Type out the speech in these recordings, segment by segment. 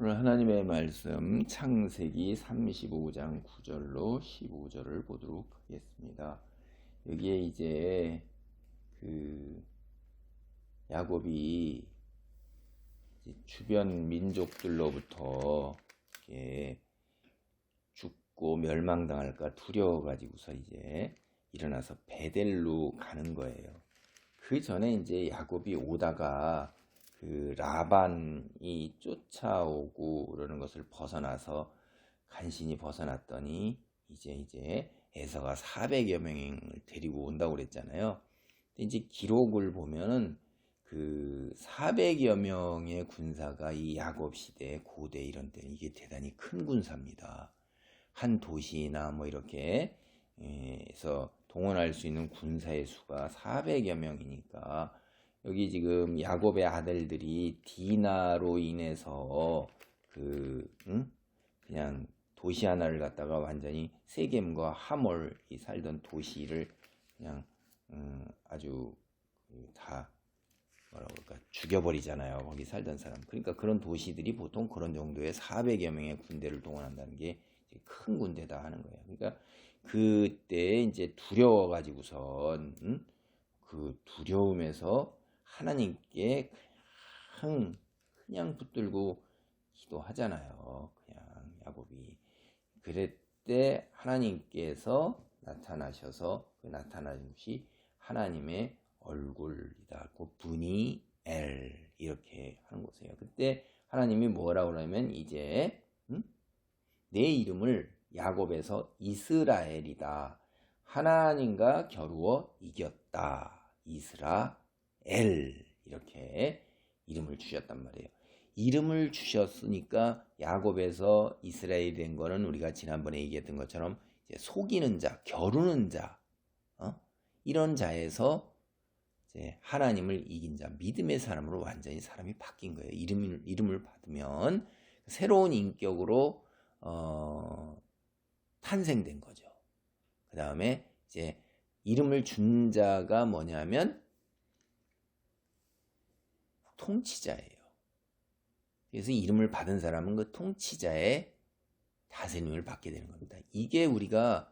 오늘 하나님의 말씀 창세기 35장 9절로 15절을 보도록 하겠습니다. 여기에 이제 야곱이 이제 주변 민족들로부터 이렇게 죽고 멸망당할까 두려워가지고서 이제 일어나서 베델로 가는 거예요. 그 전에 이제 야곱이 오다가 라반이 쫓아오고 그러는 것을 벗어나서 간신히 벗어났더니 이제 에서가 400여 명을 데리고 온다고 그랬잖아요. 근데 이제 기록을 보면은 400여 명의 군사가 이 야곱 시대 고대 이런 때는 이게 대단히 큰 군사입니다. 한 도시나 뭐 이렇게 해서 동원할 수 있는 군사의 수가 400여 명이니까 여기 지금 야곱의 아들들이 디나로 인해서 그냥 도시 하나를 갖다가 완전히 세겜과 하몰이 살던 도시를 그냥 아주 다 뭐라고 그럴까 죽여버리잖아요. 거기 살던 사람. 그러니까 그런 도시들이 보통 그런 정도의 400여 명의 군대를 동원한다는 게 큰 군대다 하는 거예요. 그러니까 그때 이제 두려워가지고선 그 두려움에서 하나님께 그냥 붙들고 기도하잖아요. 그냥 야곱이. 그랬때 하나님께서 나타나셔서 그 나타나신 것이 하나님의 얼굴이다. 분이 엘 이렇게 하는 것이에요. 그때 하나님이 뭐라고 그러면 이제 내 이름을 야곱에서 이스라엘이다. 하나님과 겨루어 이겼다. 이스라엘 이렇게 이름을 주셨단 말이에요. 이름을 주셨으니까 야곱에서 이스라엘이 된 거는 우리가 지난번에 얘기했던 것처럼 이제 속이는 자, 겨루는 자, 이런 자에서 이제 하나님을 이긴 자, 믿음의 사람으로 완전히 사람이 바뀐 거예요. 이름을 받으면 새로운 인격으로 탄생된 거죠. 그 다음에 이제 이름을 준 자가 뭐냐면 통치자예요. 그래서 이름을 받은 사람은 그 통치자의 다스림을 받게 되는 겁니다. 이게 우리가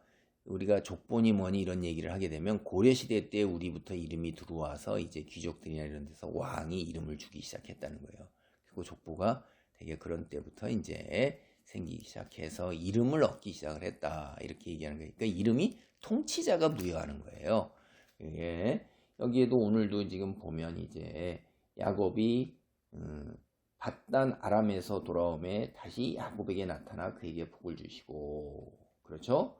족보니 뭐니 이런 얘기를 하게 되면 고려시대 때 우리부터 이름이 들어와서 이제 귀족들이나 이런 데서 왕이 이름을 주기 시작했다는 거예요. 그리고 족보가 되게 그런 때부터 이제 생기기 시작해서 이름을 얻기 시작을 했다. 이렇게 얘기하는 거예요. 그러니까 이름이 통치자가 부여하는 거예요. 여기에도 오늘도 지금 보면 이제 야곱이 밧단 아람에서 돌아오매 다시 야곱에게 나타나 그에게 복을 주시고, 그렇죠?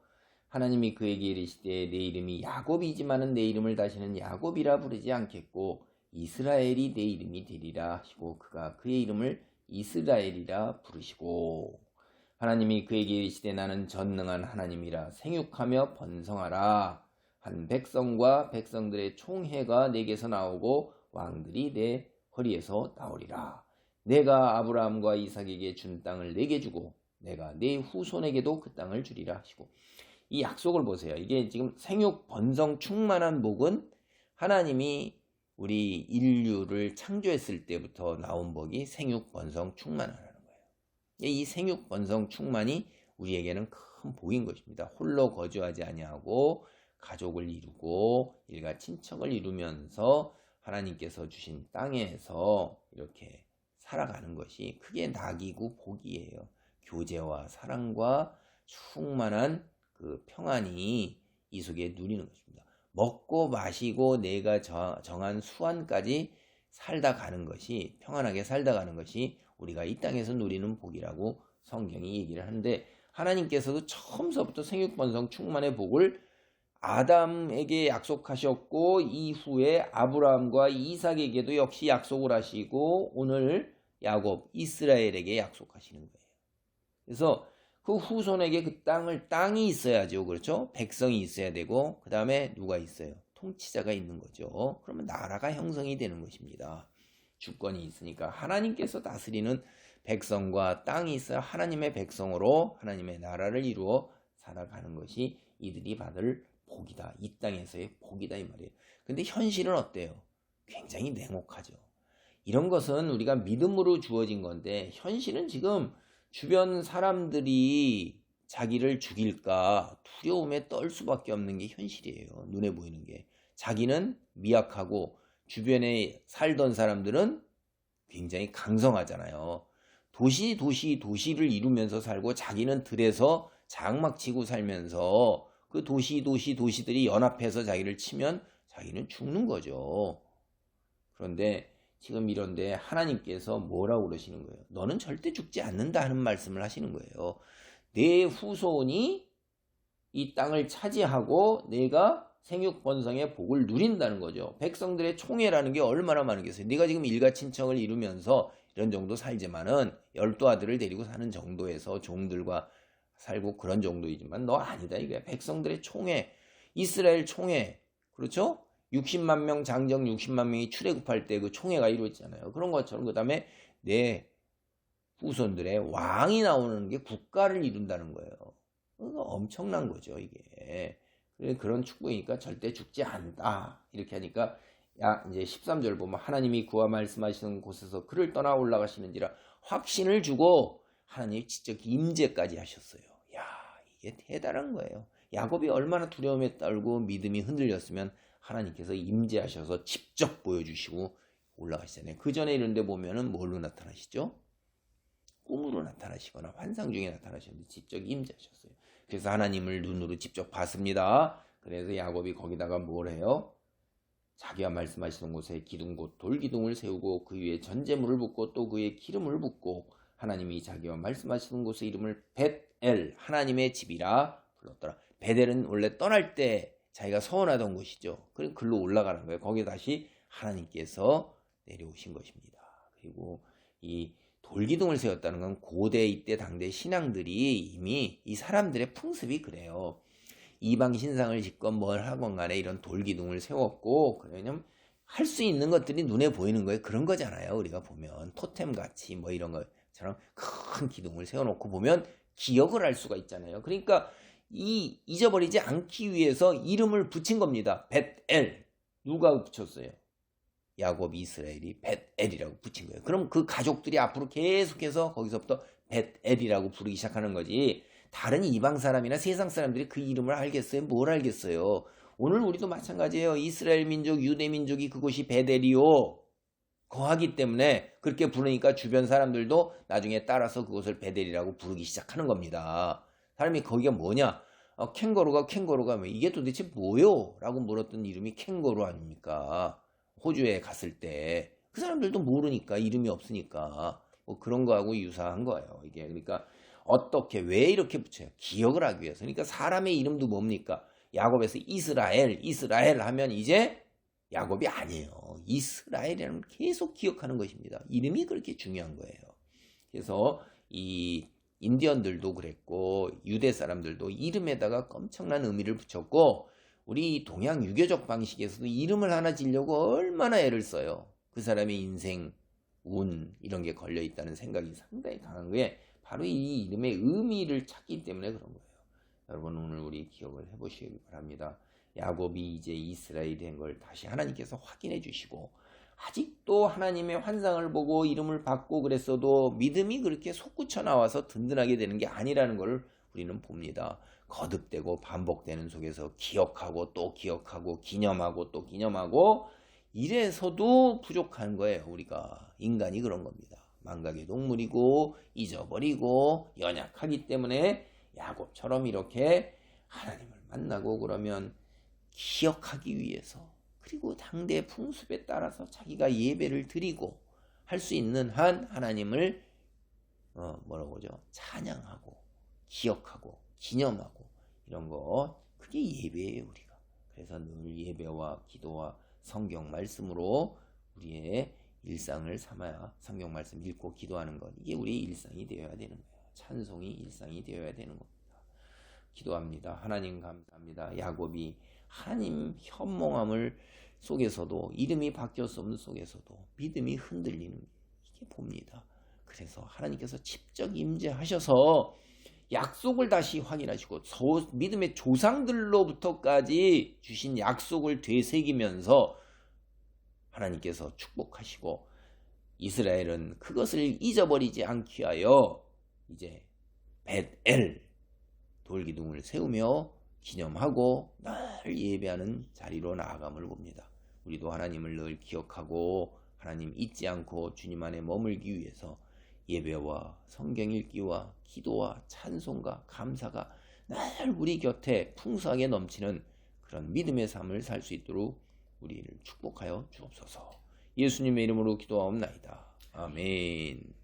하나님이 그에게 이르시되 내 이름이 야곱이지만은 내 이름을 다시는 야곱이라 부르지 않겠고 이스라엘이 내 이름이 되리라 하시고 그가 그의 이름을 이스라엘이라 부르시고, 하나님이 그에게 이르시되 나는 전능한 하나님이라 생육하며 번성하라. 한 백성과 백성들의 총회가 내게서 나오고 왕들이 내 허리에서 나오리라. 내가 아브라함과 이삭에게 준 땅을 내게 주고 내가 내 후손에게도 그 땅을 주리라 하시고, 이 약속을 보세요. 이게 지금 생육 번성 충만한 복은 하나님이 우리 인류를 창조했을 때부터 나온 복이 생육 번성 충만하라는 거예요. 이 생육 번성 충만이 우리에게는 큰 복인 것입니다. 홀로 거주하지 아니하고 가족을 이루고 일가 친척을 이루면서 하나님께서 주신 땅에서 이렇게 살아가는 것이 크게 낙이고 복이에요. 교제와 사랑과 충만한 그 평안이 이 속에 누리는 것입니다. 먹고 마시고 내가 정한 수완까지 살다 가는 것이, 평안하게 살다 가는 것이 우리가 이 땅에서 누리는 복이라고 성경이 얘기를 하는데, 하나님께서도 처음서부터 생육번성 충만의 복을 아담에게 약속하셨고 이후에 아브라함과 이삭에게도 역시 약속을 하시고 오늘 야곱 이스라엘에게 약속하시는 거예요. 그래서 그 후손에게 그 땅이 있어야죠. 그렇죠? 백성이 있어야 되고 그 다음에 누가 있어요? 통치자가 있는 거죠. 그러면 나라가 형성이 되는 것입니다. 주권이 있으니까 하나님께서 다스리는 백성과 땅이 있어야 하나님의 백성으로 하나님의 나라를 이루어 살아가는 것이 이들이 받을 복이다. 이 땅에서의 복이다 이 말이에요. 근데 현실은 어때요? 굉장히 냉혹하죠. 이런 것은 우리가 믿음으로 주어진 건데 현실은 지금 주변 사람들이 자기를 죽일까 두려움에 떨 수밖에 없는 게 현실이에요. 눈에 보이는 게. 자기는 미약하고 주변에 살던 사람들은 굉장히 강성하잖아요. 도시를 이루면서 살고 자기는 들에서 장막 치고 살면서 그 도시들이 연합해서 자기를 치면 자기는 죽는 거죠. 그런데 지금 이런데 하나님께서 뭐라고 그러시는 거예요? 너는 절대 죽지 않는다 하는 말씀을 하시는 거예요. 내 후손이 이 땅을 차지하고 내가 생육번성의 복을 누린다는 거죠. 백성들의 총애라는 게 얼마나 많겠어요. 네가 지금 일가친척을 이루면서 이런 정도 살지만은 12아들을 데리고 사는 정도에서 종들과 살고 그런 정도이지만 너 아니다 이거야. 백성들의 총애, 이스라엘 총애, 그렇죠? 60만 명 장정 60만 명이 출애굽할 때 그 총애가 이루어지잖아요. 그런 것처럼 그 다음에 내 후손들의 왕이 나오는 게 국가를 이룬다는 거예요. 엄청난 거죠 이게. 그런 축복이니까 절대 죽지 않다 이렇게 하니까 야 이제 13절 보면 하나님이 그와 말씀하시는 곳에서 그를 떠나 올라가시는지라 확신을 주고 하나님이 직접 임재까지 하셨어요. 야 이게 대단한 거예요. 야곱이 얼마나 두려움에 떨고 믿음이 흔들렸으면 하나님께서 임재하셔서 직접 보여주시고 올라가시잖아요. 그 전에 이런 데 보면은 뭘로 나타나시죠? 꿈으로 나타나시거나 환상 중에 나타나셨는데 직접 임재하셨어요. 그래서 하나님을 눈으로 직접 봤습니다. 그래서 야곱이 거기다가 뭘 해요? 자기가 말씀하시는 곳에 기둥 곧 돌기둥을 세우고 그 위에 전제물을 붓고 또 그에 기름을 붓고 하나님이 자기와 말씀하시는 곳의 이름을 벳엘 하나님의 집이라 불렀더라. 벳엘은 원래 떠날 때 자기가 서원하던 곳이죠. 그럼 글로 올라가는 거예요. 거기에 다시 하나님께서 내려오신 것입니다. 그리고 이 돌기둥을 세웠다는 건 고대 이때 당대 신앙들이 이미 이 사람들의 풍습이 그래요. 이방 신상을 짓건 뭘 하건 간에 이런 돌기둥을 세웠고 그러면 할 수 있는 것들이 눈에 보이는 거예요. 그런 거잖아요. 우리가 보면 토템같이 뭐 이런 것처럼 큰 기둥을 세워놓고 보면 기억을 할 수가 있잖아요. 그러니까 잊어버리지 않기 위해서 이름을 붙인 겁니다. 벳엘. 누가 붙였어요? 야곱 이스라엘이 벳엘이라고 붙인 거예요. 그럼 그 가족들이 앞으로 계속해서 거기서부터 벳엘이라고 부르기 시작하는 거지. 다른 이방 사람이나 세상 사람들이 그 이름을 알겠어요? 뭘 알겠어요? 오늘 우리도 마찬가지예요. 이스라엘 민족, 유대 민족이 그곳이 벳엘이요. 거하기 때문에 그렇게 부르니까 주변 사람들도 나중에 따라서 그것을 벳엘이라고 부르기 시작하는 겁니다. 사람이 거기가 뭐냐? 캥거루가 뭐 이게 도대체 뭐요? 라고 물었던 이름이 캥거루 아닙니까? 호주에 갔을 때 그 사람들도 모르니까 이름이 없으니까 뭐 그런 거하고 유사한 거예요. 이게 그러니까 어떻게 왜 이렇게 붙여요? 기억을 하기 위해서. 그러니까 사람의 이름도 뭡니까? 야곱에서 이스라엘 하면 이제 야곱이 아니에요. 이스라엘이라는 계속 기억하는 것입니다. 이름이 그렇게 중요한 거예요. 그래서 이 인디언들도 그랬고 유대 사람들도 이름에다가 엄청난 의미를 붙였고 우리 동양 유교적 방식에서도 이름을 하나 지려고 얼마나 애를 써요. 그 사람의 인생, 운 이런 게 걸려있다는 생각이 상당히 강한 거에 바로 이 이름의 의미를 찾기 때문에 그런 거예요. 여러분 오늘 우리 기억을 해보시기 바랍니다. 야곱이 이제 이스라엘이 된 걸 다시 하나님께서 확인해 주시고 아직도 하나님의 환상을 보고 이름을 받고 그랬어도 믿음이 그렇게 솟구쳐 나와서 든든하게 되는 게 아니라는 걸 우리는 봅니다. 거듭되고 반복되는 속에서 기억하고 또 기억하고 기념하고 또 기념하고 이래서도 부족한 거예요. 우리가 인간이 그런 겁니다. 망각의 동물이고 잊어버리고 연약하기 때문에 야곱처럼 이렇게 하나님을 만나고 그러면 기억하기 위해서 그리고 당대의 풍습에 따라서 자기가 예배를 드리고 할 수 있는 한 하나님을 뭐라고 하죠? 찬양하고 기억하고 기념하고 이런 거 그게 예배예요 우리가. 그래서 늘 예배와 기도와 성경 말씀으로 우리의 일상을 삼아야 성경 말씀 읽고 기도하는 것 이게 우리의 일상이 되어야 되는 거예요. 찬송이 일상이 되어야 되는 겁니다. 기도합니다. 하나님 감사합니다. 야곱이 하나님 현몽함을 속에서도 이름이 바뀔 수 없는 속에서도 믿음이 흔들리는 이게 봅니다. 그래서 하나님께서 직접 임재하셔서 약속을 다시 확인하시고 믿음의 조상들로부터까지 주신 약속을 되새기면서 하나님께서 축복하시고 이스라엘은 그것을 잊어버리지 않기 위하여 이제 벳엘 돌기둥을 세우며 기념하고 늘 예배하는 자리로 나아감을 봅니다. 우리도 하나님을 늘 기억하고 하나님 잊지 않고 주님 안에 머물기 위해서 예배와 성경 읽기와 기도와 찬송과 감사가 늘 우리 곁에 풍성하게 넘치는 그런 믿음의 삶을 살 수 있도록 우리를 축복하여 주옵소서. 예수님의 이름으로 기도하옵나이다. 아멘.